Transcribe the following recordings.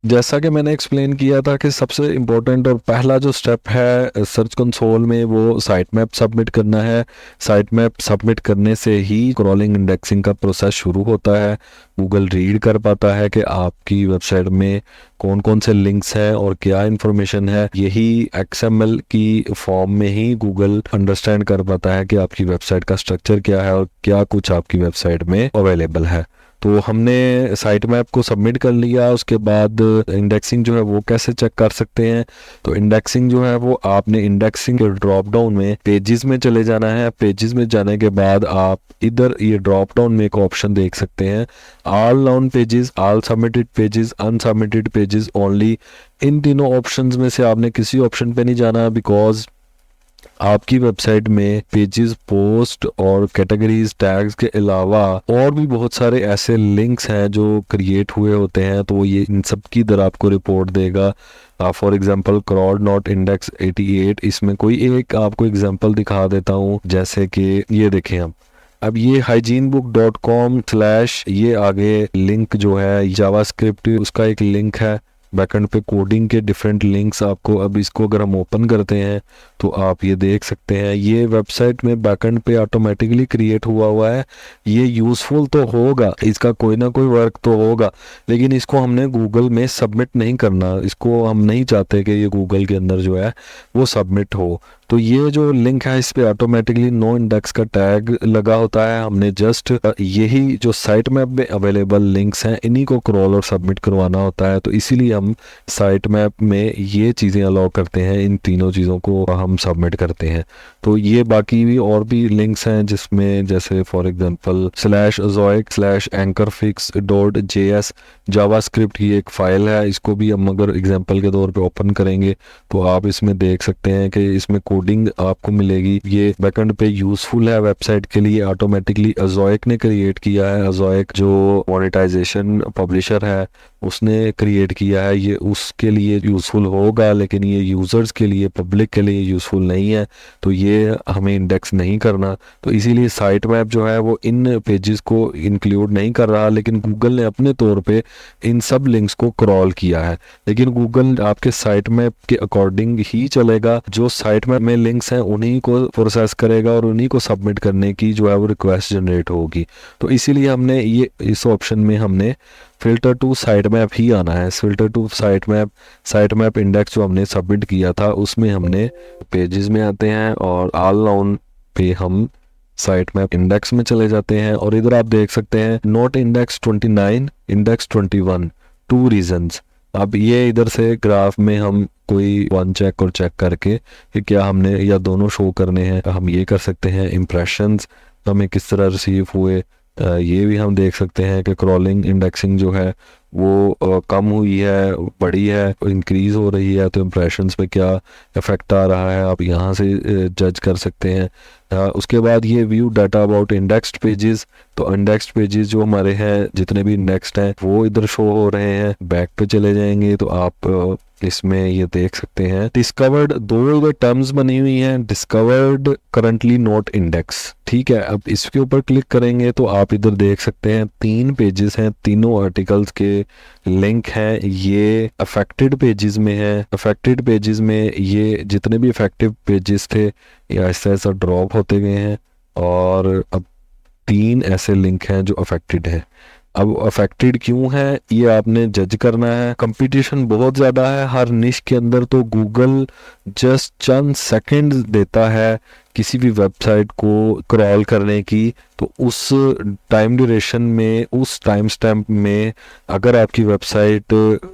जैसा कि मैंने एक्सप्लेन किया था कि सबसे इम्पोर्टेंट और पहला जो स्टेप है सर्च कंसोल में वो साइट मैप सबमिट करना है। साइट मैप सबमिट करने से ही क्रॉलिंग इंडेक्सिंग का प्रोसेस शुरू होता है। गूगल रीड कर पाता है कि आपकी वेबसाइट में कौन कौन से लिंक्स हैं और क्या इंफॉर्मेशन है। यही XML की फॉर्म में ही गूगल अंडरस्टैंड कर पाता है कि आपकी वेबसाइट का स्ट्रक्चर क्या है और क्या कुछ आपकी वेबसाइट में अवेलेबल है। तो हमने साइट मैप को सबमिट कर लिया, उसके बाद इंडेक्सिंग जो है वो कैसे चेक कर सकते हैं। तो इंडेक्सिंग जो है वो आपने इंडेक्सिंग के ड्रॉप डाउन में पेजेस में चले जाना है। पेजेस में जाने के बाद आप इधर ये ड्रॉप डाउन में एक ऑप्शन देख सकते हैं, all known pages, all submitted pages, unsubmitted pages only. इन तीनों ऑप्शंस में से आपने किसी ऑप्शन पे नहीं जाना, बिकॉज आपकी वेबसाइट में पेजेस, पोस्ट और कैटेगरीज टैग्स के अलावा और भी बहुत सारे ऐसे लिंक्स हैं जो क्रिएट हुए होते हैं, तो ये इन सब की इधर आपको रिपोर्ट देगा। For example crowd not index 88, इसमें कोई एक आपको एग्जांपल दिखा देता हूँ, जैसे कि ये देखें अब ये hygienebook.com/ ये आगे लिंक जो है जावास्क्रिप्ट उसका एक लिंक है। बैकएंड पे कोडिंग के डिफरेंट लिंक्स आपको, अब इसको अगर हम ओपन करते हैं तो आप ये देख सकते हैं ये वेबसाइट में बैकएंड पे ऑटोमेटिकली क्रिएट हुआ है। ये यूज़फुल तो होगा, इसका कोई ना कोई वर्क तो होगा, लेकिन इसको हमने गूगल में सबमिट नहीं करना। इसको हम नहीं चाहते कि ये गूगल के अंदर जो है वो सबमिट हो। तो ये जो लिंक है इस पे ऑटोमेटिकली नो इंडेक्स का टैग लगा होता है। हमने जस्ट यही जो साइट मैप में अवेलेबल लिंक्स हैं इन्हीं को क्रॉल और सबमिट करवाना होता है। तो इसीलिए हम साइट मैप में ये चीज़ें अलाउ करते हैं, इन तीनों चीज़ों को हम सबमिट करते हैं। तो ये बाकी भी और भी लिंक्स हैं जिसमें जैसे फॉर एग्जांपल /azoic/anchorfix.js जावास्क्रिप्ट की एक फाइल है। इसको भी हम अगर एग्जांपल के तौर पे ओपन करेंगे तो आप इसमें देख सकते हैं कि इसमें कोडिंग आपको मिलेगी। ये बैकएंड पे यूज़फुल है वेबसाइट के लिए, ऑटोमेटिकली अजोइक ने क्रिएट किया है। अजोइक जो मोनेटाइजेशन पब्लिशर है उसने क्रिएट किया है, ये उसके लिए यूज़फुल होगा, लेकिन ये यूज़र्स के लिए, पब्लिक के लिए यूज़फुल नहीं है, तो ये हमें इंडेक्स नहीं करना। तो इसीलिए साइट मैप जो है वो इन पेजेस को इंक्लूड नहीं कर रहा, लेकिन गूगल ने अपने तौर पे इन सब लिंक्स को क्रॉल किया है। लेकिन गूगल आपके साइट मैप के अकॉर्डिंग ही चलेगा, जो साइट मैप में लिंक्स हैं उन्हीं को प्रोसेस करेगा और उन्हीं को सबमिट करने की जो है वो रिक्वेस्ट जनरेट होगी। तो इसीलिए हमने ये इस ऑप्शन में हमने फिल्टर टू साइट मैप ही आना है। Filter to site map index जो हमने सबमिट किया था उसमें हमने पेजेस में आते हैं और ऑल नाउन पे हम साइट मैप इंडेक्स में चले जाते हैं और इधर आप देख सकते हैं नोट इंडेक्स 29, इंडेक्स 21, 2 रीजंस। अब ये इधर से ग्राफ में हम कोई वन चेक और चेक करके कि क्या हमने या दोनों शो करने हैं, हम ये कर सकते हैं। इम्प्रेशंस हमें किस तरह रिसीव हुए ये भी हम देख सकते हैं कि क्रॉलिंग इंडेक्सिंग जो है वो कम हुई है, बढ़ी है, इंक्रीज हो रही है, तो इम्प्रेशंस पे क्या इफेक्ट आ रहा है आप यहाँ से जज कर सकते हैं। उसके बाद ये view data about indexed pages, तो इंडेक्स्ड पेजेस जो हमारे हैं जितने भी इंडेक्स्ड हैं वो इधर शो हो रहे हैं। बैक पे चले जाएंगे तो आप इसमें ये देख सकते हैं डिस्कवर्ड, दो इधर टर्म्स बनी हुई हैं, डिस्कवर्ड करंटली नॉट इंडेक्स। ठीक है, अब इसके ऊपर क्लिक करेंगे तो आप इधर देख सकते हैं 3 पेजेस हैं, तीनों आर्टिकल्स के लिंक हैं। ये अफेक्टेड पेजेस में है। अफेक्टेड पेजेस में ये जितने भी इफेक्टिव पेजेस थे ये ऐसा ऐसा ड्रॉप होते गए हैं और अब 3 ऐसे लिंक हैं जो अफेक्टेड हैं। अब अफेक्टेड क्यों है ये आपने जज करना है। कंपटीशन बहुत ज़्यादा है हर निश के अंदर, तो गूगल जस्ट चंद सेकंड देता है किसी भी वेबसाइट को क्रॉल करने की। तो उस टाइम ड्यूरेशन में, उस टाइम स्टैम्प में अगर आपकी वेबसाइट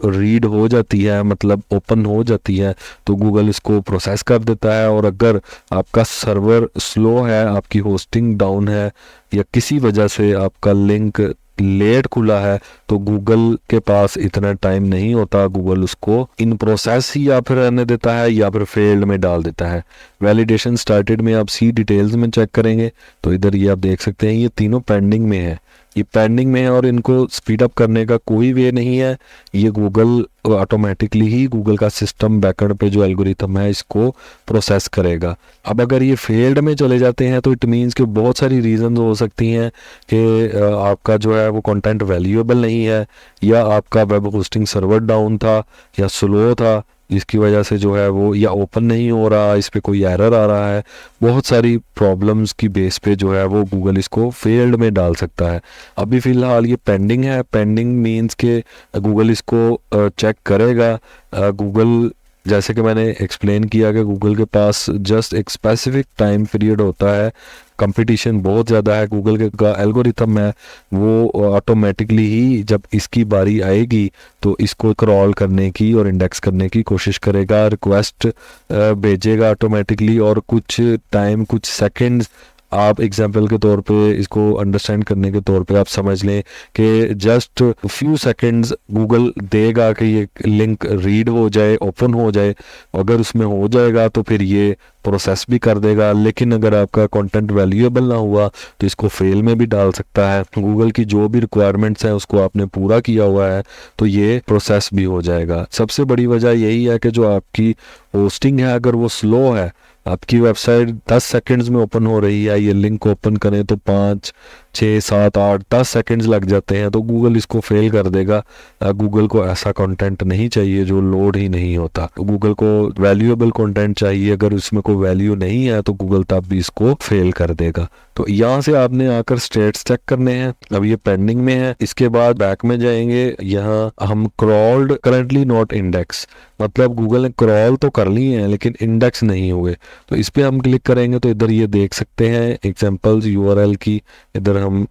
रीड हो जाती है, मतलब ओपन हो जाती है, तो गूगल इसको प्रोसेस कर देता है। और अगर आपका सर्वर स्लो है, आपकी होस्टिंग डाउन है या किसी वजह से आपका लिंक लेट खुला है, तो गूगल के पास इतना टाइम नहीं होता, गूगल उसको इन प्रोसेस ही या फिर रहने देता है या फिर फेल्ड में डाल देता है। वैलिडेशन स्टार्टेड में आप सी डिटेल्स में चेक करेंगे तो इधर ये आप देख सकते हैं ये तीनों पेंडिंग में है। ये पेंडिंग में है और इनको स्पीड अप करने का कोई वे नहीं है। ये गूगल ऑटोमेटिकली ही, गूगल का सिस्टम बैकएंड पे जो एल्गोरिथम है इसको प्रोसेस करेगा। अब अगर ये फेल्ड में चले जाते हैं तो इट मीन्स कि बहुत सारी रीजन हो सकती हैं कि आपका जो है वो कंटेंट वैल्यूएबल नहीं है, या आपका वेब होस्टिंग सर्वर डाउन था या स्लो था, जिसकी वजह से जो है वो या ओपन नहीं हो रहा, इस पे कोई एरर आ रहा है। बहुत सारी प्रॉब्लम्स की बेस पे जो है वो गूगल इसको फेल्ड में डाल सकता है। अभी फ़िलहाल ये पेंडिंग है। पेंडिंग मींस के गूगल इसको चेक करेगा। गूगल, जैसे कि मैंने एक्सप्लेन किया कि गूगल के पास जस्ट एक स्पेसिफिक टाइम पीरियड होता है, कंपटीशन बहुत ज़्यादा है। गूगल के का एल्गोरिथम है वो ऑटोमेटिकली ही जब इसकी बारी आएगी तो इसको क्रॉल करने की और इंडेक्स करने की कोशिश करेगा, रिक्वेस्ट भेजेगा ऑटोमेटिकली, और कुछ टाइम, कुछ सेकंड्स, आप एग्जाम्पल के तौर पे इसको अंडरस्टैंड करने के तौर पे आप समझ लें कि जस्ट फ्यू सेकंड्स गूगल देगा कि ये लिंक रीड हो जाए, ओपन हो जाए। अगर उसमें हो जाएगा तो फिर ये प्रोसेस भी कर देगा, लेकिन अगर आपका कंटेंट वैल्यूएबल ना हुआ तो इसको फेल में भी डाल सकता है। गूगल की जो भी रिक्वायरमेंट्स हैं उसको आपने पूरा किया हुआ है तो ये प्रोसेस भी हो जाएगा। सबसे बड़ी वजह यही है कि जो आपकी होस्टिंग है अगर वो स्लो है, आपकी वेबसाइट 10 सेकंड्स में ओपन हो रही है, ये लिंक ओपन करें तो 5, 6, 7, 8, 10 सेकंड्स लग जाते हैं, तो गूगल इसको फेल कर देगा। गूगल को ऐसा कंटेंट नहीं चाहिए जो लोड ही नहीं होता। गूगल को वैल्यूएबल कंटेंट चाहिए, अगर उसमें कोई वैल्यू नहीं है तो गूगल तब भी इसको फेल कर देगा। तो यहाँ से आपने आकर स्टेट्स चेक करने हैं। अब ये पेंडिंग में है। इसके बाद बैक में जाएंगे, यहाँ हम क्रॉल्ड करंटली नॉट इंडेक्स, मतलब गूगल ने क्रॉल तो कर ली है लेकिन इंडेक्स नहीं हुए। तो इस पे हम क्लिक करेंगे तो इधर ये देख सकते हैं एग्जांपल्स यूआरएल की। इधर हम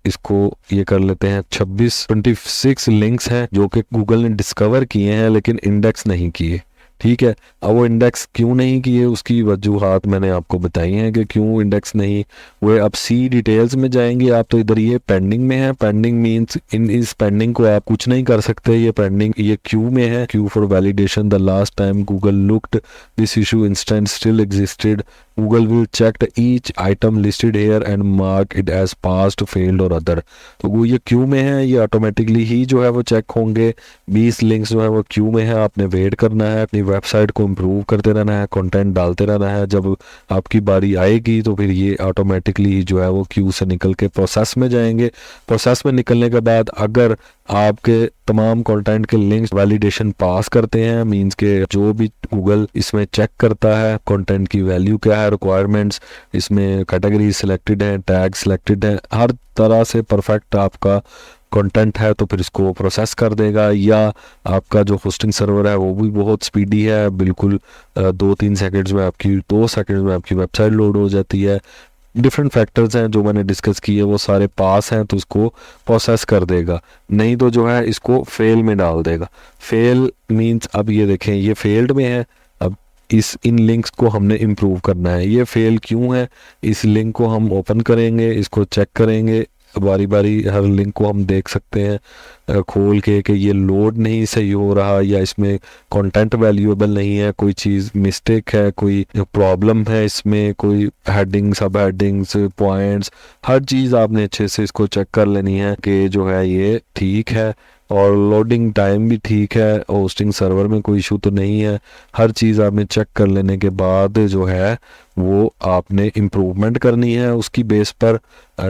इसको ये कर लेते हैं, 26 लिंक्स हैं जो कि गूगल ने डिस्कवर किए हैं लेकिन इंडेक्स नहीं किए। ठीक है, अब वो इंडेक्स क्यों नहीं किए उसकी वजूहात मैंने आपको बताई हैं कि क्यों इंडेक्स नहीं हुए। अब सी डिटेल्स में जाएंगे आप तो इधर ये पेंडिंग में है। पेंडिंग मींस इन इस पेंडिंग को आप कुछ नहीं कर सकते, ये पेंडिंग, ये क्यू में है। Queue for validation, the last time Google looked this issue instance still existed, Google will check each item listed here and mark it as passed, failed और अदर। तो वो ये क्यू में है, ये ऑटोमेटिकली ही जो है वो चेक होंगे। 20 लिंक्स जो है वो क्यू में है, आपने वेट करना है, अपनी वेबसाइट को इम्प्रूव करते रहना है, कंटेंट डालते रहना है। जब आपकी बारी आएगी तो फिर ये ऑटोमेटिकली जो है वो क्यू से निकल के प्रोसेस में जाएंगे। प्रोसेस में निकलने के बाद अगर आपके तमाम कंटेंट के लिंक्स वैलिडेशन पास करते हैं, मींस के जो भी गूगल इसमें चेक करता है कंटेंट की वैल्यू क्या है, रिक्वायरमेंट्स, इसमें कैटेगरी सिलेक्टेड है, टैग सिलेक्टेड है, हर तरह से परफेक्ट आपका कंटेंट है, तो फिर इसको प्रोसेस कर देगा। या आपका जो होस्टिंग सर्वर है वो भी बहुत स्पीडी है, बिल्कुल 2-3 सेकंड्स में आपकी 2 सेकंड्स में आपकी वेबसाइट लोड हो जाती है। डिफरेंट फैक्टर्स हैं जो मैंने डिस्कस किए, वो सारे पास हैं तो इसको प्रोसेस कर देगा, नहीं तो जो है इसको फेल में डाल देगा। फेल मींस, अब ये देखें ये फेल्ड में है। अब इन लिंक्स को हमने इम्प्रूव करना है। ये फेल क्यों है, इस लिंक को हम ओपन करेंगे, इसको चेक करेंगे, बारी बारी हर लिंक को हम देख सकते हैं खोल के कि ये लोड नहीं सही हो रहा, या इसमें कंटेंट वैल्यूएबल नहीं है, कोई चीज़ मिस्टेक है, कोई प्रॉब्लम है, इसमें कोई हेडिंग, सब हेडिंग्स, पॉइंट्स, हर चीज़ आपने अच्छे से इसको चेक कर लेनी है कि जो है ये ठीक है, और लोडिंग टाइम भी ठीक है, होस्टिंग सर्वर में कोई इशू तो नहीं है। हर चीज़ आपने चेक कर लेने के बाद जो है वो आपने इम्प्रूवमेंट करनी है, उसकी बेस पर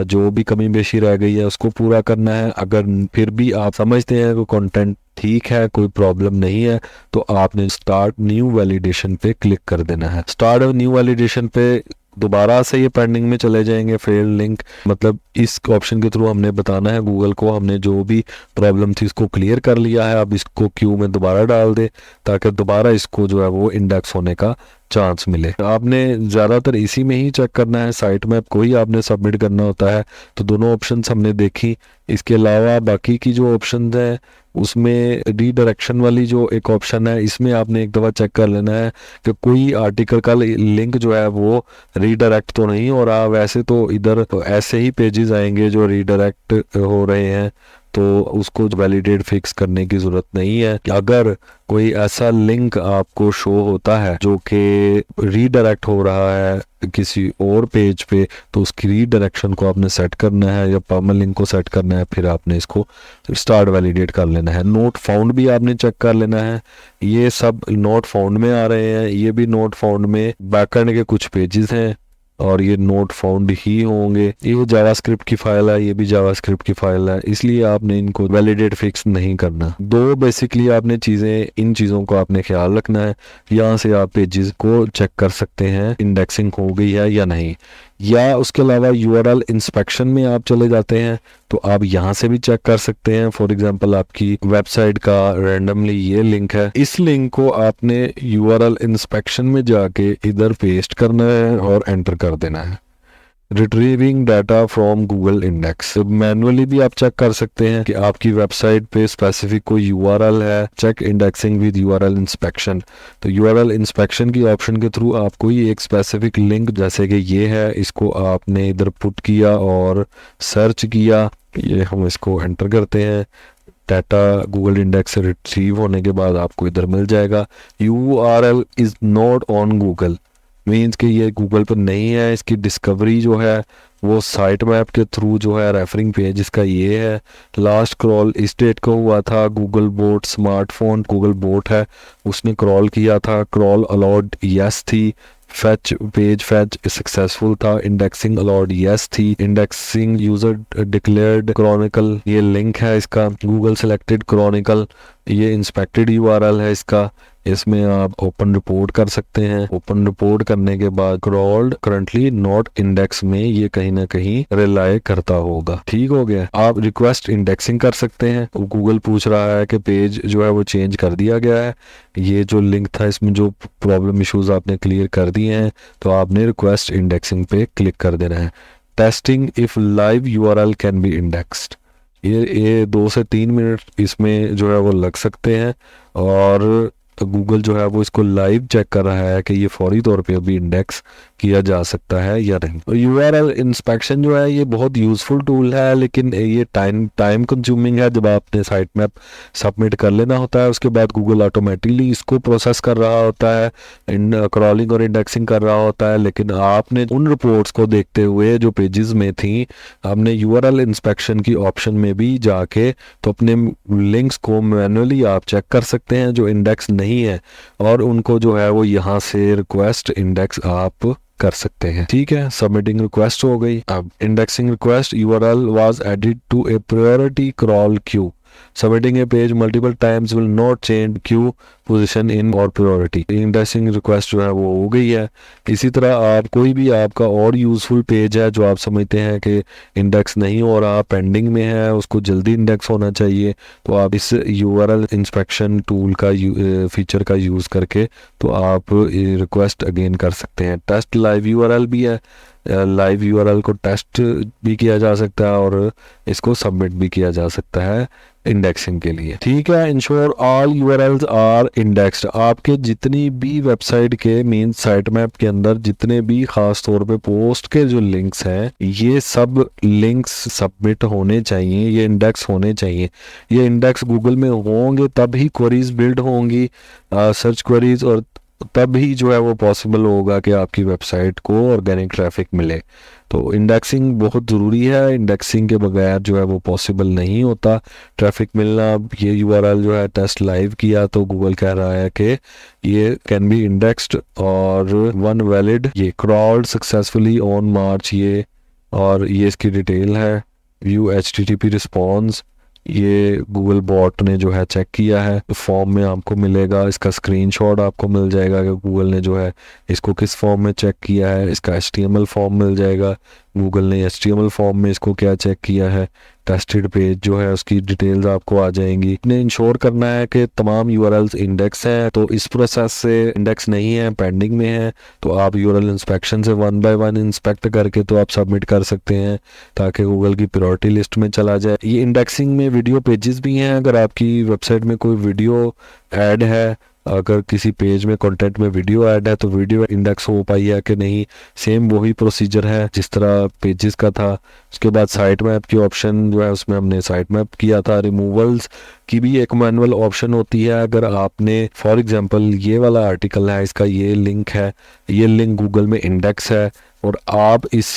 जो भी कमी बेशी रह गई है उसको पूरा करना है। अगर फिर भी आप समझते हैं कि कंटेंट ठीक है, कोई प्रॉब्लम नहीं है, तो आपने स्टार्ट न्यू वैलिडेशन पे क्लिक कर देना है। स्टार्ट न्यू वैलिडेशन पे दोबारा से ये पेंडिंग में चले जाएंगे। फेल्ड लिंक, मतलब इस ऑप्शन के थ्रू हमने बताना है गूगल को हमने जो भी प्रॉब्लम थी उसको क्लियर कर लिया है, अब इसको क्यू में दोबारा डाल दे ताकि दोबारा इसको जो है वो इंडेक्स होने का चांस मिले। आपने ज़्यादातर इसी में ही चेक करना है, साइट मैप को ही आपने सबमिट करना होता है। तो दोनों ऑप्शंस हमने देखी। इसके अलावा बाकी की जो ऑप्शन है उसमें रीडायरेक्शन वाली जो एक ऑप्शन है, इसमें आपने एक दफ़ा चेक कर लेना है कि कोई आर्टिकल का लिंक जो है वो रीडायरेक्ट तो नहीं हो रहा। वैसे तो इधर तो ऐसे ही पेजेस आएंगे जो रीडायरेक्ट हो रहे हैं, तो उसको वैलिडेट फिक्स करने की ज़रूरत नहीं है। अगर कोई ऐसा लिंक आपको शो होता है जो कि रीडायरेक्ट हो रहा है किसी और पेज पे, तो उसकी रीडायरेक्शन को आपने सेट करना है या परमालिंक को सेट करना है, फिर आपने इसको स्टार्ट वैलिडेट कर लेना है। नोट फाउंड भी आपने चेक कर लेना है। ये सब नोट फाउंड में आ रहे हैं, ये भी नोट फाउंड में बैकएंड के कुछ पेजेस हैं और ये नोट फाउंड ही होंगे। ये जावास्क्रिप्ट की फाइल है, ये भी जावास्क्रिप्ट की फाइल है, इसलिए आपने इनको वैलिडेट फिक्स नहीं करना। दो बेसिकली आपने चीज़ें, इन चीज़ों को आपने ख्याल रखना है। यहाँ से आप पेजेस को चेक कर सकते हैं इंडेक्सिंग हो गई है या नहीं, या उसके अलावा यूआरएल इंस्पेक्शन में आप चले जाते हैं तो आप यहाँ से भी चेक कर सकते हैं। फॉर एग्जांपल आपकी वेबसाइट का रैंडमली ये लिंक है, इस लिंक को आपने यूआरएल इंस्पेक्शन में जाके इधर पेस्ट करना है और एंटर कर देना है। Retrieving data from Google index, manually भी आप चेक कर सकते हैं कि आपकी वेबसाइट पे स्पेसिफिक कोई यूआरएल है। Check indexing with URL inspection, तो यूआरएल इंस्पेक्शन की ऑप्शन के थ्रू आपको ही एक स्पेसिफिक लिंक, जैसे कि ये है, इसको आपने इधर पुट किया और सर्च किया। ये हम इसको एंटर करते हैं, डाटा गूगल इंडेक्स से रिट्रीव होने के बाद आपको इधर मिल जाएगा URL is not on Google, means कि ये गूगल पर नहीं है। इसकी डिस्कवरी जो है वो साइट मैप के थ्रू जो है, रेफरिंग पेज इसका ये है। लास्ट क्रॉल इस डेट को हुआ था। Google boat smartphone, Google boat है, उसने क्रॉल किया था, क्रॉल अलाउड यस थी, फैच पेज फैच सक्सेसफुल था, इंडेक्सिंग अलाउड यस थी, इंडेक्सिंग यूजर डिक्लेयर्ड क्रॉनिकल, ये लिंक है इसका, गूगल सेलेक्टेड क्रॉनिकल, ये इंस्पेक्टेड यूआरएल है इसका। इसमें आप ओपन रिपोर्ट कर सकते हैं। ओपन रिपोर्ट करने के बाद क्रॉल्ड करंटली नॉट इंडेक्स में ये कहीं ना कहीं रिलाय करता होगा। ठीक हो गया। आप रिक्वेस्ट इंडेक्सिंग कर सकते हैं। गूगल पूछ रहा है कि पेज जो है वो चेंज कर दिया गया है, ये जो लिंक था इसमें जो प्रॉब्लम इश्यूज आपने क्लियर कर दिए हैं, तो आपने रिक्वेस्ट इंडेक्सिंग पे क्लिक कर देना है। Testing if live URL can be indexed, ये 2 से 3 मिनट इसमें जो है वो लग सकते हैं और गूगल जो है वो इसको लाइव चेक कर रहा है कि ये फौरी तौर पे अभी इंडेक्स किया जा सकता है या नहीं। और यूआरएल इंस्पेक्शन जो है ये बहुत यूजफुल टूल है, लेकिन ये टाइम कंज्यूमिंग है। जब आपने साइट मैप सबमिट कर लेना होता है, उसके बाद गूगल ऑटोमेटिकली इसको प्रोसेस कर रहा होता है, क्रॉलिंग और इंडेक्सिंग कर रहा होता है। लेकिन आपने उन रिपोर्ट्स को देखते हुए जो पेजेस में थी, आपने यूआरएल इंस्पेक्शन की ऑप्शन में भी जाके तो अपने लिंक्स को मैनुअली आप चेक कर सकते हैं जो इंडेक्स नहीं है, और उनको जो है वो यहाँ से रिक्वेस्ट इंडेक्स आप कर सकते हैं। ठीक है, सबमिटिंग रिक्वेस्ट हो गई। अब indexing request URL was added to a priority crawl queue, submitting a page multiple times will not change queue position in or priority. Indexing request जो है वो हो गई है। इसी तरह आप कोई भी आपका और यूजफुल पेज है जो आप समझते हैं कि इंडेक्स नहीं हो रहा, पेंडिंग में है, उसको जल्दी इंडेक्स होना चाहिए, तो आप इस यूआरएल इंस्पेक्शन टूल का फीचर का यूज़ करके तो आप रिक्वेस्ट अगेन कर सकते हैं। टेस्ट लाइव यूआरएल भी है, लाइव यूआरएल को टेस्ट भी किया जा सकता है और इसको सबमिट भी किया जा सकता है इंडेक्सिंग के लिए। ठीक है, ensure all URLs are indexed, आपके जितनी भी वेबसाइट के मेन साइट मैप के अंदर जितने भी खास तौर पे पोस्ट के जो लिंक्स हैं, ये सब लिंक्स सबमिट होने चाहिए, ये इंडेक्स होने चाहिए। ये इंडेक्स गूगल में होंगे तभी क्वेरीज बिल्ड होंगी, सर्च क्वेरीज, और तभी जो है वो पॉसिबल होगा कि आपकी वेबसाइट को ऑर्गेनिक ट्रैफिक मिले। तो इंडेक्सिंग बहुत ज़रूरी है, इंडेक्सिंग के बगैर जो है वो पॉसिबल नहीं होता ट्रैफिक मिलना। ये यूआरएल जो है टेस्ट लाइव किया तो गूगल कह रहा है कि ये कैन बी इंडेक्स्ड और वन वैलिड, ये क्रॉल्ड सक्सेसफुली ऑन मार्च, ये और ये इसकी डिटेल है। व्यू HTTP रिस्पॉन्स, ये गूगल बॉट ने जो है चेक किया है, तो फॉर्म में आपको मिलेगा, इसका स्क्रीनशॉट आपको मिल जाएगा कि गूगल ने जो है इसको किस फॉर्म में चेक किया है, इसका HTML फॉर्म मिल जाएगा, गूगल ने HTML फॉर्म में इसको क्या चेक किया है, टेस्टेड पेज जो है उसकी डिटेल्स आपको आ जाएंगी। इन्हें इंश्योर करना है कि तमाम यूआरएल्स इंडेक्स हैं, तो इस प्रोसेस से इंडेक्स नहीं है, पेंडिंग में है, तो आप यूआरएल इंस्पेक्शन से 1 बाय 1 इंस्पेक्ट करके तो आप सबमिट कर सकते हैं ताकि गूगल की प्रायोरिटी लिस्ट में चला जाए। ये इंडेक्सिंग में वीडियो पेजेस भी हैं, अगर आपकी वेबसाइट में कोई वीडियो ऐड है अगर किसी पेज में कंटेंट में वीडियो ऐड है तो वीडियो इंडेक्स हो पाई है कि नहीं, सेम वही प्रोसीजर है जिस तरह पेजेस का था। उसके बाद साइट मैप की ऑप्शन जो है उसमें हमने साइट मैप किया था। रिमूवल्स की भी एक मैनुअल ऑप्शन होती है। अगर आपने फॉर एग्जांपल ये वाला आर्टिकल है, इसका ये लिंक है, ये लिंक गूगल में इंडेक्स है और आप इस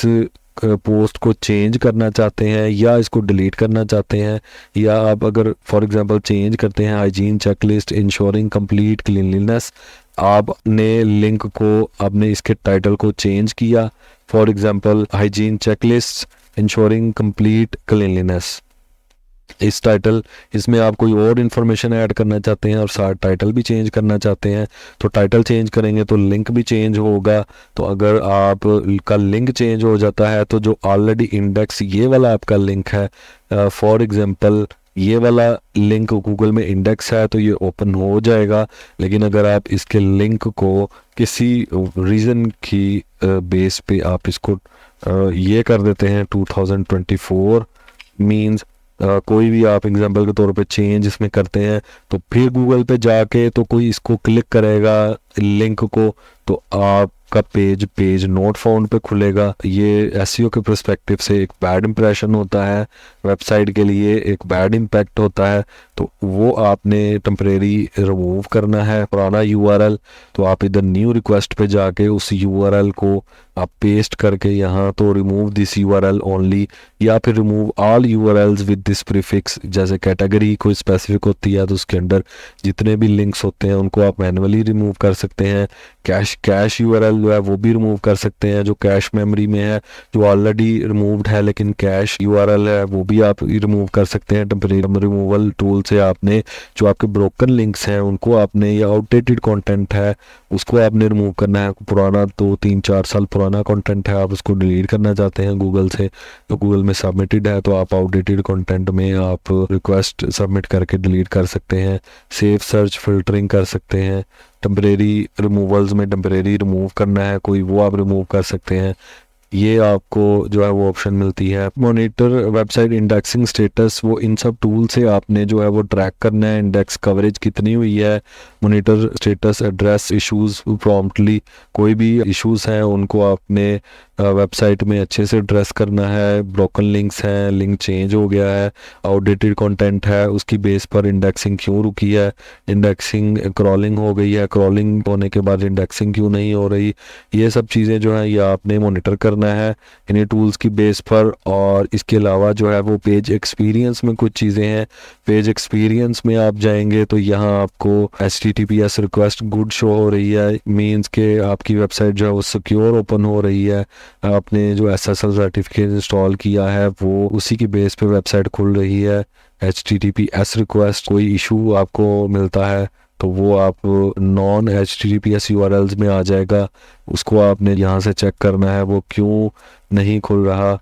पोस्ट को चेंज करना चाहते हैं या इसको डिलीट करना चाहते हैं, या आप अगर फॉर एग्जांपल चेंज करते हैं hygiene checklist ensuring complete cleanliness, आपने लिंक को आपने इसके टाइटल को चेंज किया, for example hygiene checklist ensuring complete cleanliness, इस टाइटल, इसमें आप कोई और इन्फॉर्मेशन ऐड करना चाहते हैं और साथ टाइटल भी चेंज करना चाहते हैं, तो टाइटल चेंज करेंगे तो लिंक भी चेंज होगा। तो अगर आप का लिंक चेंज हो जाता है तो जो ऑलरेडी इंडेक्स ये वाला आपका लिंक है, फॉर एग्जांपल ये वाला लिंक गूगल में इंडेक्स है तो ये ओपन हो जाएगा। लेकिन अगर आप इसके लिंक को किसी रीज़न की बेस पे आप इसको ये कर देते हैं 2024 मीन्स कोई भी आप एग्जांपल के तौर पे चेंज इसमें करते हैं, तो फिर गूगल पे जाके तो कोई इसको क्लिक करेगा लिंक को तो आपका पेज नोट फाउंड पे खुलेगा। ये एसईओ के पर्सपेक्टिव से एक बैड इंप्रेशन होता है, वेबसाइट के लिए एक बैड इम्पैक्ट होता है। तो वो आपने टेम्परेरी रिमूव करना है पुराना यूआरएल। तो आप इधर न्यू रिक्वेस्ट पे जाके उस यूआरएल को आप पेस्ट करके यहाँ तो रिमूव दिस यूआरएल ओनली, या फिर remove all URLs with this prefix, जैसे कैटेगरी कोई स्पेसिफिक होती है तो उसके अंदर जितने भी लिंक्स होते हैं उनको आप मैनुअली रिमूव कर सकते हैं। कैश यूआरएल जो है वो भी रिमूव कर सकते हैं जो कैश मेमोरी में है, जो ऑलरेडी रिमूव्ड है लेकिन कैश यूआरएल है वो भी आप रिमूव कर सकते हैं। टेम्परेरी रिमूवल टूल से आपने जो आपके ब्रोकन लिंक्स हैं उनको आपने, या आउटडेटेड कंटेंट है उसको आपने रिमूव करना है। पुराना 2-3-4 साल पुराना कंटेंट है आप उसको डिलीट करना चाहते हैं गूगल से, तो गूगल में सबमिटेड है तो आप आउटडेटेड कंटेंट में आप रिक्वेस्ट सबमिट करके डिलीट कर सकते हैं। सेफ सर्च फिल्टरिंग कर सकते हैं। टेम्परेरी रिमूवल्स में टेम्परेरी रिमूव करना है कोई, वो आप रिमूव कर सकते हैं। ये आपको जो है वो ऑप्शन मिलती है। मॉनिटर वेबसाइट इंडेक्सिंग स्टेटस, वो इन सब टूल से आपने जो है वो ट्रैक करना है इंडेक्स कवरेज कितनी हुई है। Monitor status address issues promptly, कोई भी इश्यूज हैं उनको आपने वेबसाइट में अच्छे से एड्रेस करना है। ब्रोकन लिंक्स हैं, लिंक चेंज हो गया है, आउटडेटेड कंटेंट है, उसकी बेस पर इंडेक्सिंग क्यों रुकी है, इंडेक्सिंग क्रॉलिंग हो गई है, क्रॉलिंग होने के बाद इंडेक्सिंग क्यों नहीं हो रही, ये सब चीज़ें जो है ये आपने मॉनिटर करना है इन्हीं टूल्स की बेस पर। और इसके अलावा जो है वो पेज एक्सपीरियंस में कुछ चीज़ें हैं। पेज एक्सपीरियंस में आप जाएंगे तो यहाँ आपको HTTPS रिक्वेस्ट गुड शो हो रही है, मीन्स के आपकी वेबसाइट जो है वो सिक्योर ओपन हो रही है। आपने जो SSL सर्टिफिकेट इंस्टॉल किया है वो उसी की बेस पे वेबसाइट खुल रही है। HTTPS रिक्वेस्ट कोई इशू आपको मिलता है तो वो आप नॉन HTTPS URLs में आ जाएगा, उसको आपने यहाँ से चेक करना है वो क्यों नहीं खुल रहा,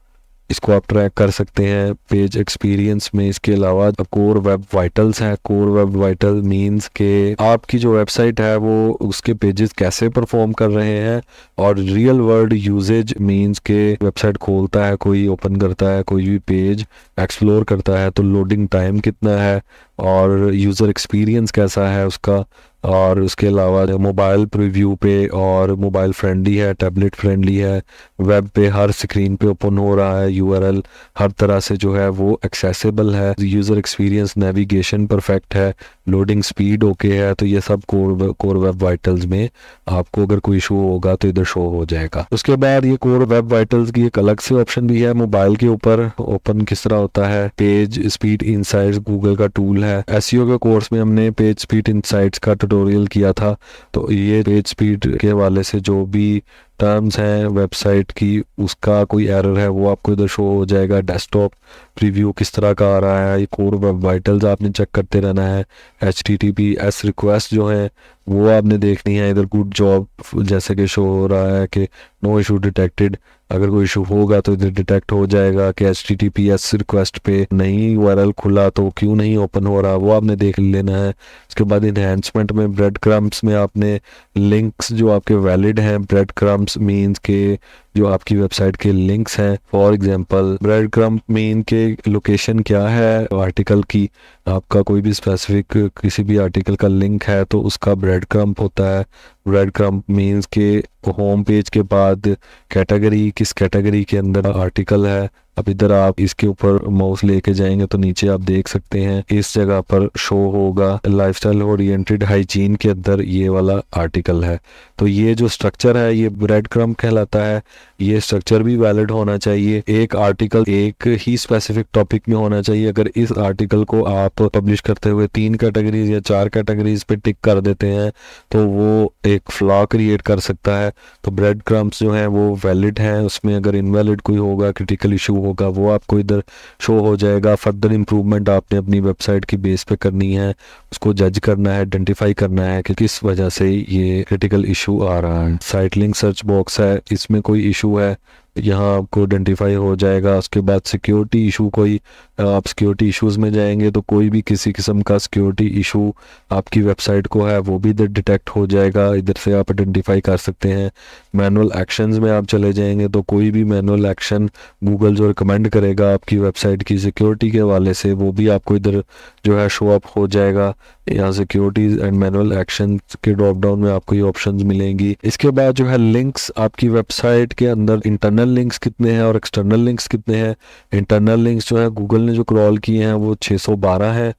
इसको आप ट्रैक कर सकते हैं पेज एक्सपीरियंस में। इसके अलावा कोर वेब वाइटल्स है। कोर वेब वाइटल मींस के आपकी जो वेबसाइट है वो उसके पेजेस कैसे परफॉर्म कर रहे हैं, और रियल वर्ल्ड यूजेज मींस के वेबसाइट खोलता है कोई, ओपन करता है कोई भी पेज, एक्सप्लोर करता है तो लोडिंग टाइम कितना है और यूज़र एक्सपीरियंस कैसा है उसका। और उसके अलावा मोबाइल प्रीव्यू पे और मोबाइल फ्रेंडली है, टैबलेट फ्रेंडली है, वेब पे हर स्क्रीन पे ओपन हो रहा है, यूआरएल हर तरह से जो है वो एक्सेसिबल है, यूज़र एक्सपीरियंस नेविगेशन परफेक्ट है, लोडिंग स्पीड ओके है। तो ये सब कोर वेब वाइटल्स में आपको अगर कोई इशू होगा तो इधर शो हो जाएगा। उसके बाद ये कोर वेब वाइटल्स की एक अलग से ऑप्शन भी है मोबाइल के ऊपर, ओपन किस तरह होता है। पेज स्पीड इनसाइट्स गूगल का टूल है। एसईओ के कोर्स में हमने पेज स्पीड इनसाइट्स का ट्यूटोरियल किया था, तो ये पेज स्पीड के हवाले से जो भी टर्म्स हैं वेबसाइट की, उसका कोई एरर है वो आपको इधर शो हो जाएगा। डेस्कटॉप प्रीव्यू किस तरह का आ रहा है, ये कोर वेब वाइटल्स आपने चेक करते रहना है। HTTPS रिक्वेस्ट जो है वो आपने देखनी है। इधर गुड जॉब जैसे कि शो हो रहा है कि नो इशू डिटेक्टेड, अगर कोई इशू होगा तो इधर डिटेक्ट हो जाएगा कि HTTPS रिक्वेस्ट पे नहीं URL खुला तो क्यों नहीं ओपन हो रहा, वो आपने देख लेना है। उसके बाद इन्हेंसमेंट में ब्रेड क्रम्स में आपने लिंक्स जो आपके वैलिड हैं, ब्रेड क्रम्स मीन्स के जो आपकी वेबसाइट के लिंक्स हैं। For example bread crumb main के लोकेशन क्या है आर्टिकल की, आपका कोई भी स्पेसिफिक किसी भी आर्टिकल का लिंक है तो उसका ब्रेड क्रम्ब होता है। ब्रेड क्रम्ब मीन्स के होम पेज के बाद कैटेगरी, किस कैटेगरी के अंदर आर्टिकल है। अब इधर आप इसके ऊपर माउस लेके जाएंगे तो नीचे आप देख सकते हैं इस जगह पर शो होगा लाइफस्टाइल ओरिएंटेड हाइजीन के अंदर ये वाला आर्टिकल है। तो ये जो स्ट्रक्चर है ये ब्रेड क्रम्ब कहलाता है। ये स्ट्रक्चर भी वैलिड होना चाहिए। एक आर्टिकल एक ही स्पेसिफिक टॉपिक में होना चाहिए। अगर इस आर्टिकल को आप पब्लिश करते हुए 3 कैटेगरीज या 4 कैटेगरीज पे टिक कर देते हैं तो वो एक फ्लॉ क्रिएट कर सकता है। तो ब्रेड क्रम्ब्स जो हैं वो वैलिड हैं। उसमें अगर इनवैलिड कोई होगा, क्रिटिकल इशू होगा, वो आपको इधर शो हो जाएगा। फर्दर इंप्रूवमेंट आपने अपनी वेबसाइट की बेस पे करनी है, उसको जज करना है, आइडेंटिफाई करना है कि किस वजह से ये क्रिटिकल इशू आ रहा है। साइट लिंक सर्च बॉक्स है, इसमें कोई इशू है यहाँ आपको आइडेंटिफाई हो जाएगा। उसके बाद सिक्योरिटी इशू, कोई आप सिक्योरिटी इश्यूज में जाएंगे तो कोई भी किसी किस्म का सिक्योरिटी इशू आपकी वेबसाइट को है वो भी इधर डिटेक्ट हो जाएगा। इधर से आप आइडेंटिफाई कर सकते हैं। मैनुअल एक्शंस में आप चले जाएंगे तो कोई भी मैनुअल एक्शन गूगल जो रिकमेंड करेगा आपकी वेबसाइट की सिक्योरिटी के हवाले से वो भी आपको इधर जो है शो अप हो जाएगा। यहाँ सिक्योरिटीज एंड मैनुअल एक्शन के ड्रॉप डाउन में आपको ये ऑप्शंस मिलेंगी। इसके बाद जो है लिंक्स, आपकी वेबसाइट के अंदर इंटरनल लिंक्स कितने हैं और एक्सटर्नल लिंक्स कितने हैं। इंटरनल लिंक्स जो है गूगल ने जो क्रॉल किए हैं वो 612 है।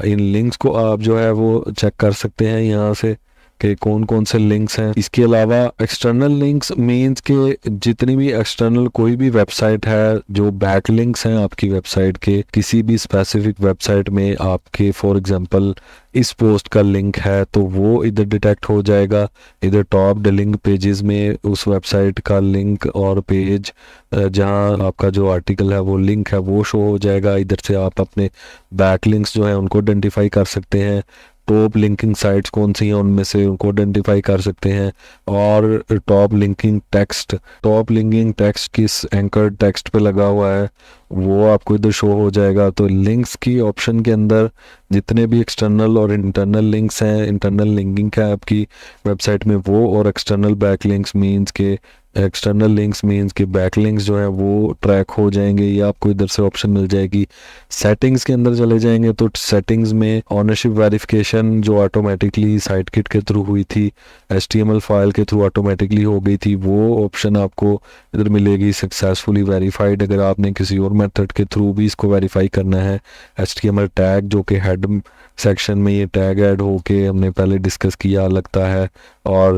इन लिंक्स को आप जो है वो चेक कर सकते हैं यहाँ से कि कौन कौन से लिंक्स हैं। इसके अलावा एक्सटर्नल लिंक्स मीन्स के जितनी भी एक्सटर्नल कोई भी वेबसाइट है जो बैक लिंक्स हैं आपकी वेबसाइट के किसी भी स्पेसिफिक वेबसाइट में आपके फॉर एग्जांपल इस पोस्ट का लिंक है तो वो इधर डिटेक्ट हो जाएगा। इधर टॉप लिंक पेजेस में उस वेबसाइट का लिंक और पेज जहां आपका जो आर्टिकल है वो लिंक है वो शो हो जाएगा। इधर से आप अपने बैक लिंक्स जो है उनको आइडेंटिफाई कर सकते हैं। टॉप लिंकिंग साइट्स कौन सी हैं उनमें से उनको आइडेंटिफाई कर सकते हैं। और टॉप लिंकिंग टेक्स्ट किस एंकर टेक्स्ट पे लगा हुआ है वो आपको इधर शो हो जाएगा। तो लिंक्स की ऑप्शन के अंदर जितने भी एक्सटर्नल और इंटरनल लिंक्स हैं, इंटरनल लिंकिंग है आपकी वेबसाइट में वो, और एक्सटर्नल बैक लिंक्स मीन्स के एक्सटर्नल लिंक्स मीन्स के बैक लिंक्स जो है वो ट्रैक हो जाएंगे। ये आपको इधर से ऑप्शन मिल जाएगी। सेटिंग्स के अंदर चले जाएंगे तो सेटिंग्स में ओनरशिप वेरिफिकेशन जो ऑटोमेटिकली साइटकिट के थ्रू हुई थी, HTML फाइल के थ्रू ऑटोमेटिकली हो गई थी, वो ऑप्शन आपको इधर मिलेगी। सक्सेसफुली वेरीफाइड, अगर आपने किसी और मेथड के थ्रू भी इसको वेरीफाई करना है। HTML टैग जो कि हेड सेक्शन में ये टैग ऐड होके हमने पहले डिस्कस किया लगता है, और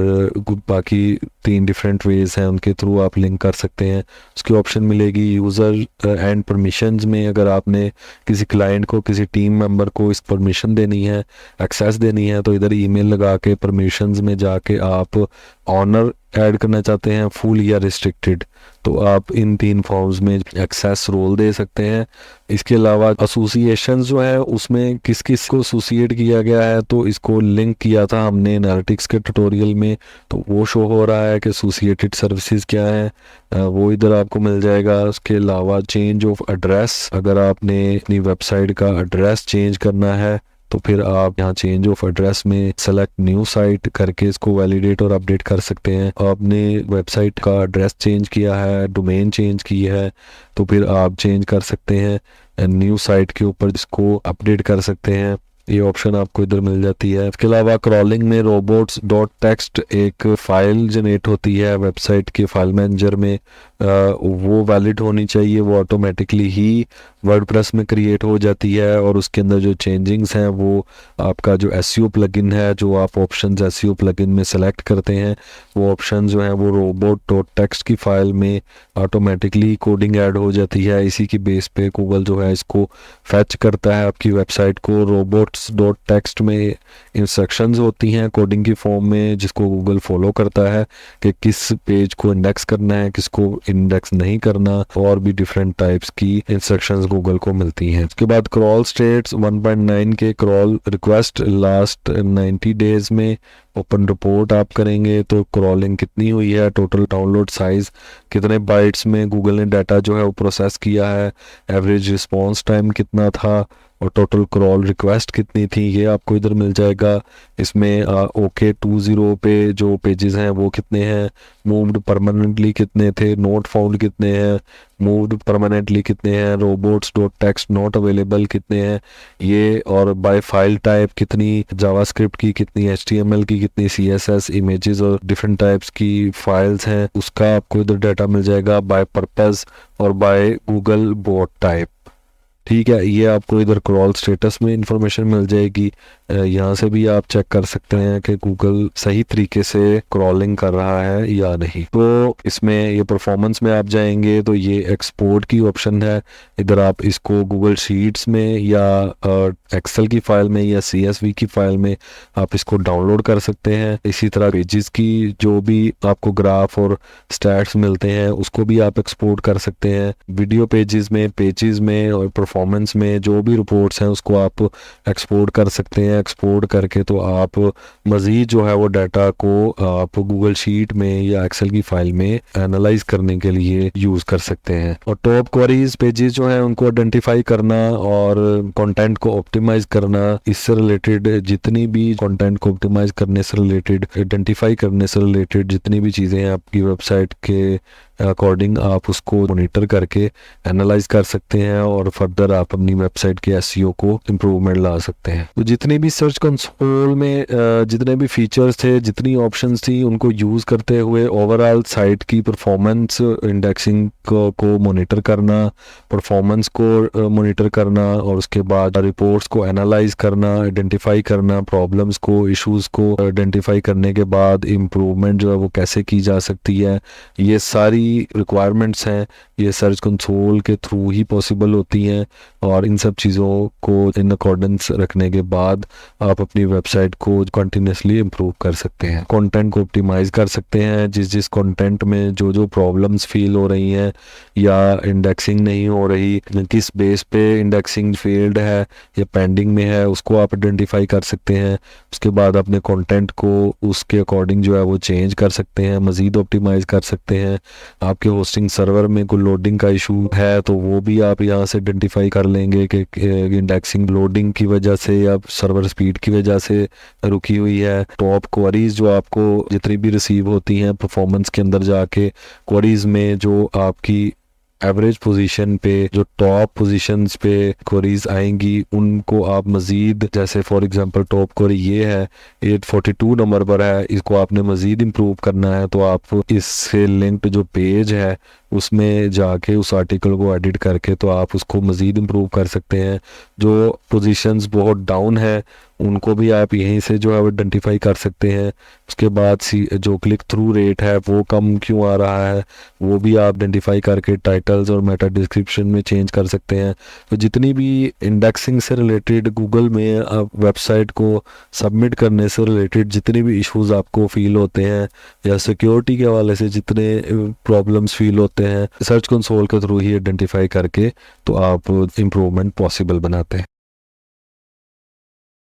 बाकी 3 डिफरेंट वेज हैं उनके थ्रू आप लिंक कर सकते हैं। उसकी ऑप्शन मिलेगी यूज़र एंड परमिशंस में। अगर आपने किसी क्लाइंट को, किसी टीम मेंबर को इस परमिशन देनी है, एक्सेस देनी है, तो इधर ईमेल लगा के परमिशंस में जाके आप ऑनर ऐड करना चाहते हैं फुल या रिस्ट्रिक्टेड, तो आप इन 3 फॉर्म्स में एक्सेस रोल दे सकते हैं। इसके अलावा एसोसिएशन जो है उसमें किस किस को एसोसिएट किया गया है तो इसको लिंक किया था हमने एनालिटिक्स के ट्यूटोरियल में, तो वो शो हो रहा है कि एसोसिएटेड सर्विसेज क्या है, वो इधर आपको मिल जाएगा। उसके अलावा चेंज ऑफ एड्रेस, अगर आपने अपनी वेबसाइट का एड्रेस चेंज करना है तो फिर आप यहाँ चेंज ऑफ एड्रेस में सेलेक्ट न्यू साइट करके इसको वैलिडेट और अपडेट कर सकते हैं। आपने वेबसाइट का एड्रेस चेंज किया है, डोमेन चेंज की है, तो फिर आप चेंज कर सकते हैं न्यू साइट के ऊपर इसको अपडेट कर सकते हैं। ये ऑप्शन आपको इधर मिल जाती है। इसके अलावा क्रॉलिंग में robots.txt एक फाइल जनरेट होती है वेबसाइट के फाइल मैनेजर में, वो वैलिड होनी चाहिए। वो ऑटोमेटिकली ही वर्डप्रेस में क्रिएट हो जाती है और उसके अंदर जो चेंजिंग्स हैं वो आपका जो SEO प्लगइन है, जो आप ऑप्शंस SEO प्लगइन में सेलेक्ट करते हैं, वो ऑप्शन जो है वो robot.txt की फाइल में ऑटोमेटिकली कोडिंग ऐड हो जाती है। इसी की बेस पे गूगल जो है इसको फैच करता है आपकी वेबसाइट को। robots.txt में इंस्ट्रक्शंस होती हैं कोडिंग की फॉर्म में, जिसको गूगल फॉलो करता है कि किस पेज को इंडेक्स करना है, किसको इंडेक्स नहीं करना, और भी डिफरेंट टाइप्स की इंस्ट्रक्शंस गूगल को मिलती हैं। उसके बाद क्रॉल स्टेट्स 1.9 के क्रॉल रिक्वेस्ट लास्ट 90 डेज में ओपन रिपोर्ट आप करेंगे तो क्रॉलिंग कितनी हुई है, टोटल डाउनलोड साइज कितने बाइट्स में गूगल ने डाटा जो है वो प्रोसेस किया है, एवरेज रिस्पॉन्स टाइम कितना था, और टोटल क्रॉल रिक्वेस्ट कितनी थी ये आपको इधर मिल जाएगा। इसमें ओके 20 पे जो पेजेस हैं वो कितने हैं, मूव्ड परमानेंटली कितने थे, नोट फाउंड कितने हैं, मूव्ड परमानेंटली कितने हैं, robots dot text not available कितने हैं ये, और बाय फाइल टाइप कितनी जावास्क्रिप्ट की, कितनी HTML की, कितनी CSS इमेजेस और डिफरेंट टाइप्स की फाइल्स हैं उसका आपको इधर डाटा मिल जाएगा, बाय पर्पस और बाय गूगल बॉट टाइप। ठीक है, ये आपको इधर क्रॉल स्टेटस में इंफॉर्मेशन मिल जाएगी। यहाँ से भी आप चेक कर सकते हैं कि गूगल सही तरीके से क्रॉलिंग कर रहा है या नहीं। तो इसमें ये परफॉर्मेंस में आप जाएंगे तो ये एक्सपोर्ट की ऑप्शन है, इधर आप इसको गूगल शीट्स में या एक्सेल की फाइल में या CSV की फाइल में आप इसको डाउनलोड कर सकते हैं। इसी तरह पेजेस की जो भी आपको ग्राफ और स्टैट्स मिलते हैं उसको भी आप एक्सपोर्ट कर सकते हैं। वीडियो पेजेस में और परफॉर्मेंस में जो भी रिपोर्ट्स हैं उसको आप एक्सपोर्ट कर सकते हैं। एक्सपोर्ट करके तो आप मज़ीद जो है वो डाटा को आप गूगल शीट में या एक्सेल की फाइल में एनालाइज करने के लिए यूज़ कर सकते हैं। और टॉप क्वेरीज पेजेस जो हैं उनको आइडेंटिफाई करना और कंटेंट को ऑप्टिमाइज करना, इससे रिलेटेड जितनी भी कंटेंट को ऑप्टिमाइज करने से रिलेटेड, आइडेंटिफाई करने से रिलेटेड जितनी भी चीज़ें हैं आपकी वेबसाइट के अकॉर्डिंग आप उसको मॉनिटर करके एनालाइज कर सकते हैं और फर्दर आप अपनी वेबसाइट के SEO को इम्प्रूवमेंट ला सकते हैं। तो जितनी भी सर्च कंसोल में जितने भी फीचर्स थे, जितनी ऑप्शंस थी, उनको यूज़ करते हुए ओवरऑल साइट की परफॉर्मेंस इंडेक्सिंग को मॉनिटर करना, परफॉर्मेंस को मॉनिटर करना और उसके बाद रिपोर्ट्स को एनालाइज करना, आइडेंटिफाई करना, प्रॉब्लम्स को, इश्यूज़ को आइडेंटिफाई करने के बाद इम्प्रूवमेंट जो है वो कैसे की जा सकती है, ये सारी रिक्वायरमेंट्स हैं ये सर्च कंसोल के थ्रू ही पॉसिबल होती हैं। और इन सब चीज़ों को इन अकॉर्डेंस रखने के बाद आप अपनी वेबसाइट को कंटिन्यूसली इम्प्रूव कर सकते हैं, कंटेंट को ऑप्टिमाइज कर सकते हैं। जिस कंटेंट में जो प्रॉब्लम्स फील हो रही हैं या इंडेक्सिंग नहीं हो रही, किस बेस पे इंडेक्सिंग फेल्ड है या पेंडिंग में है, उसको आप आइडेंटिफाई कर सकते हैं। उसके बाद अपने कंटेंट को उसके अकॉर्डिंग जो है वो चेंज कर सकते हैं, मज़ीद ऑप्टिमाइज कर सकते हैं। आपके होस्टिंग सर्वर में कोई लोडिंग का इशू है तो वो भी आप यहाँ से आइडेंटिफाई कर लेंगे कि इंडेक्सिंग लोडिंग की वजह से या सर्वर स्पीड की वजह से रुकी हुई है। टॉप क्वेरीज जो आपको जितनी भी रिसीव होती हैं परफॉर्मेंस के अंदर जाके, क्वेरीज में जो आपकी एवरेज पोजीशन पे जो टॉप पोजीशंस पे क्वेरीज आएंगी उनको आप मज़ीद, जैसे फॉर एग्जांपल टॉप क्वेरी ये है 842 नंबर पर है, इसको आपने मज़ीद इम्प्रूव करना है तो आप इससे लिंक्ड जो पेज है उसमें जाके उस आर्टिकल को एडिट करके तो आप उसको मज़ीद इम्प्रूव कर सकते हैं। जो पोजीशंस बहुत डाउन है उनको भी आप यहीं से जो है वो आइडेंटिफाई कर सकते हैं। उसके बाद जो क्लिक थ्रू रेट है वो कम क्यों आ रहा है वो भी आप आइडेंटिफाई करके टाइटल्स और मेटा डिस्क्रिप्शन में चेंज कर सकते हैं। तो जितनी भी इंडेक्सिंग से रिलेटेड गूगल में आप वेबसाइट को सबमिट करने से रिलेटेड जितने भी इश्यूज आपको फील होते हैं या सिक्योरिटी के हवाले से जितने प्रॉब्लम्स फील होते हैं, सर्च कंसोल के थ्रू ही आइडेंटिफाई करके तो आप इम्प्रूवमेंट पॉसिबल बनाते हैं।